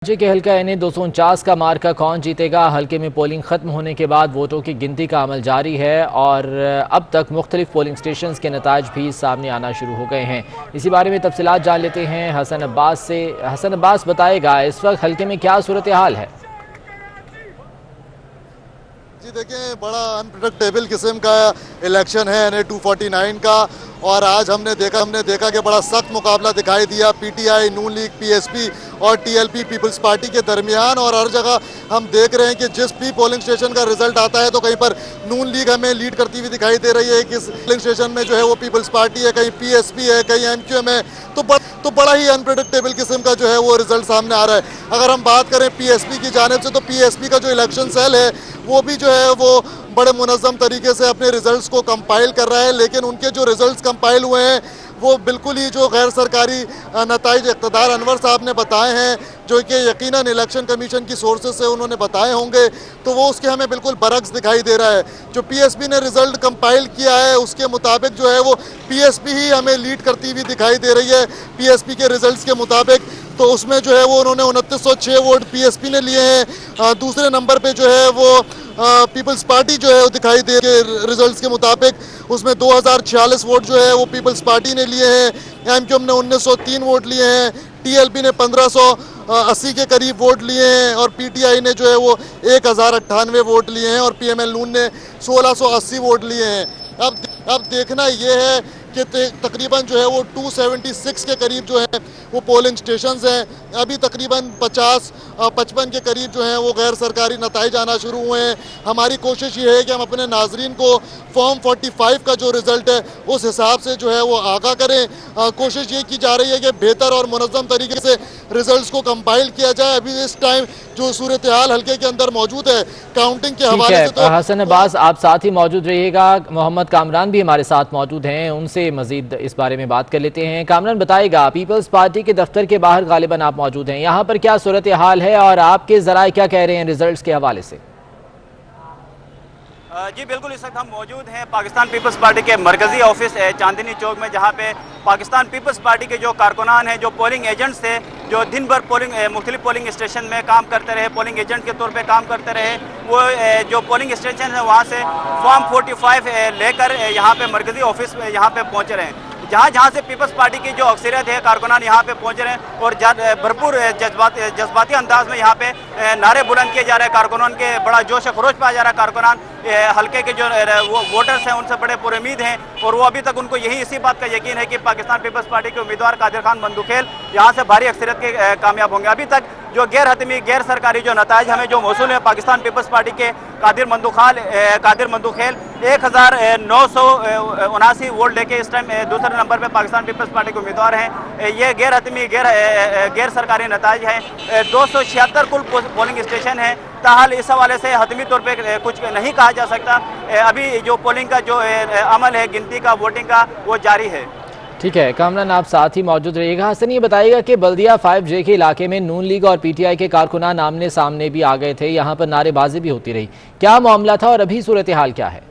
राज्य के हल्का एनए 249 का मार्का कौन जीतेगा। हल्के में पोलिंग खत्म होने के बाद वोटों की गिनती का अमल जारी है और अब तक मुख्तलिफ पोलिंग स्टेशन के नताज भी सामने आना शुरू हो गए हैं। इसी बारे में तफसीलात जान लेते हैं हसन अब्बास से। हसन अब्बास बताएगा इस वक्त हल्के में क्या सूरत हाल है। जी देखिए, बड़ा अनप्रेडिक्टेबल किस्म का इलेक्शन है एनए 249 का और आज हमने देखा कि बड़ा सख्त मुकाबला दिखाई दिया पीटीआई, नून लीग, पीएसपी और टीएलपी पीपल्स पार्टी के दरमियान। और हर जगह हम देख रहे हैं कि जिस भी पोलिंग स्टेशन का रिजल्ट आता है तो कहीं पर नून लीग हमें लीड करती हुई दिखाई दे रही है, किस पोलिंग स्टेशन में जो है वो पीपल्स पार्टी है, कहीं पीएसपी है, कहीं एमक्यूएम है। तो बड़ा ही अनप्रेडिक्टेबल किस्म का जो है वो रिजल्ट सामने आ रहा है। अगर हम बात करें पीएसपी की जानिब से तो पीएसपी का जो इलेक्शन सेल है वो भी जो है वो बड़े मुनज़्ज़म तरीके से अपने रिजल्ट्स को कंपाइल कर रहा है, लेकिन उनके जो रिजल्ट्स कंपाइल हुए हैं वो बिल्कुल ही जो गैर सरकारी नताइज इक़्तिदार अनवर साहब ने बताए हैं, जो कि यकीनन इलेक्शन कमीशन की सोर्सेज से उन्होंने बताए होंगे, तो वो उसके हमें बिल्कुल बरक्स दिखाई दे रहा है। जो पीएसपी ने रिजल्ट कंपाइल किया है उसके मुताबिक जो है वो पीएसपी ही हमें लीड करती हुई दिखाई दे रही है। पीएसपी के रिजल्ट्स के मुताबिक तो उसमें जो है वो उन्होंने 2906 वोट पीएसपी ने लिए हैं। दूसरे नंबर पे जो है वो पीपल्स पार्टी जो है वो दिखाई दे के रिजल्ट्स के मुताबिक उसमें 2046 वोट जो है वो पीपल्स पार्टी ने लिए हैं। एमक्यूएम ने 1903 वोट लिए हैं, टीएलपी ने 1580 के करीब वोट लिए हैं और पीटीआई ने जो है वो 1098 वोट लिए हैं और पीएमएल नून ने 1680 वोट लिए हैं। अब देखना ये है कि तकरीबन जो है वो 276 के करीब जो है वो पोलिंग स्टेशंस हैं। अभी तकरीबन 50-55 के करीब जो हैं वो गैर सरकारी नताइज आना शुरू हुए हैं। हमारी कोशिश ये है कि हम अपने नाजरीन को फॉर्म 45 का जो रिज़ल्ट है उस हिसाब से जो है वो आगाह करें। कोशिश ये की जा रही है कि बेहतर और मुनज़्ज़म तरीके से रिज़ल्ट्स को कंपाइल किया जाए। अभी इस टाइम जो सूरत हाल हल्के के अंदर मौजूद है काउंटिंग के हवाले से तो हसन अब्बास आप साथ ही मौजूद रहिएगा। मोहम्मद कामरान भी हमारे साथ मौजूद हैं, उनसे मजीद इस बारे में बात कर लेते हैं। कामरान बताएगा, पीपल्स पार्टी के दफ्तर के बाहर गालिबन आप मौजूद हैं, यहाँ पर क्या सूरत हाल है और आपके ज़राए क्या कह रहे हैं रिजल्ट्स के हवाले से। जी बिल्कुल, इस वक्त हम मौजूद हैं पाकिस्तान पीपल्स पार्टी के मरकजी ऑफिस चांदनी चौक में, जहां पे पाकिस्तान पीपल्स पार्टी के जो कारकुनान हैं, जो पोलिंग एजेंट्स थे, जो दिन भर मुख्तलिफ पोलिंग स्टेशन में काम करते रहे, पोलिंग एजेंट के तौर पे काम करते रहे, वो जो पोलिंग स्टेशन है वहाँ से फॉर्म 45 लेकर यहाँ पे मरकजी ऑफिस में यहाँ पे पहुँच रहे हैं। जहाँ से पीपल्स पार्टी की जो अक्सरियत है कारकुनान यहाँ पे पहुँच रहे हैं और भरपूर जज्बाती अंदाज में यहाँ पे नारे बुलंद किए जा रहे हैं। कारकुनान के बड़ा जोश खरोश पाया जा रहा है। कारकुनान हल्के के जो वोटर्स हैं उनसे बड़े पुरुमीद हैं और वो अभी तक उनको इसी बात का यकीन है कि पाकिस्तान पीपल्स पार्टी के उम्मीदवार कादिर खान बंदूखेल यहाँ से भारी अक्सरियत के कामयाब होंगे। अभी तक जो गैर हतमी गैर सरकारी जो नताइज हमें जो मौसूल है पाकिस्तान पीपल्स पार्टी के कादिर मंदूखेल 1979 वोट लेके इस टाइम दूसरे नंबर पे पाकिस्तान पीपल्स पार्टी के उम्मीदवार हैं। ये गैर हतमी गैर सरकारी नताइज हैं। 276 कुल पोलिंग स्टेशन हैं। ताहाल इस हवाले से हतमी तौर पे कुछ नहीं कहा जा सकता। अभी जो पोलिंग का जो अमल है, गिनती का, वोटिंग का, वो जारी है। ठीक है कामरान, आप साथ ही मौजूद रहिएगा। हसन ये बताइएगा कि बल्दिया 5J के इलाके में नून लीग और पीटीआई के कारकुनान आमने सामने भी आ गए थे, यहाँ पर नारेबाजी भी होती रही, क्या मामला था और अभी सूरत हाल क्या है।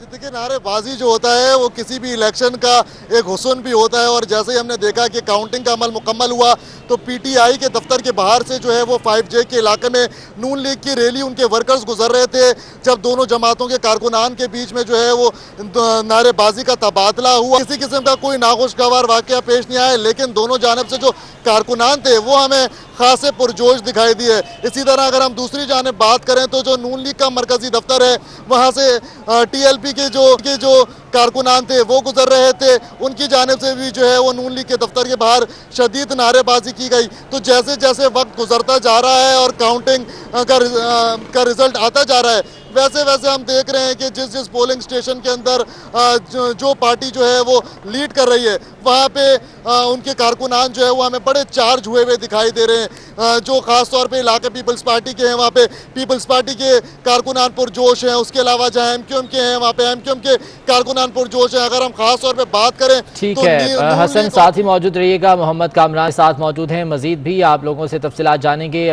देखिए, नारेबाजी जो होता है वो किसी भी इलेक्शन का एक हुस्न भी होता है और जैसे ही हमने देखा कि काउंटिंग का अमल मुकम्मल हुआ तो पीटीआई के दफ्तर के बाहर से जो है वो 5J के इलाके में नून लीग की रैली उनके वर्कर्स गुजर रहे थे। जब दोनों जमातों के कारकुनान के बीच में जो है वो नारेबाजी का तबादला हुआ, किसी किस्म का कोई नाखुशगवार वाकया पेश नहीं आया, लेकिन दोनों जानब से जो कारकुनान थे वो हमें खासे पुरजोश दिखाई दिए। इसी तरह अगर हम दूसरी जानिब बात करें तो जो नून लीग का मरकजी दफ्तर है वहाँ से टीएलपी के जो कारकुनान थे वो गुजर रहे थे, उनकी जानिब से भी जो है वो नून लीग के दफ्तर के बाहर शदीद नारेबाजी की गई। तो जैसे जैसे वक्त गुजरता जा रहा है और काउंटिंग का रिजल्ट आता जा रहा है वैसे वैसे हम देख रहे हैं कि जिस पोलिंग स्टेशन के अंदर जो पार्टी जो है वो लीड कर रही है वहाँ पे उनके कारकुनान जो है वो हमें बड़े चार्ज हुए हुए दिखाई दे रहे हैं। जो ख़ास तौर पे इलाके पीपल्स पार्टी के हैं वहाँ पे पीपल्स पार्टी के कारकुनान पुरजोश हैं। उसके अलावा जहाँ एमक्यूएम के हैं वहाँ पे एमक्यूएम के कारकुनान पुरजोश हैं। अगर हम खास तौर पे बात करें ठीक है हसन, साथ ही मौजूद रहिएगा। मोहम्मद कामरान साथ मौजूद हैं, मजीद भी आप लोगों से तफसीलात जानेंगे।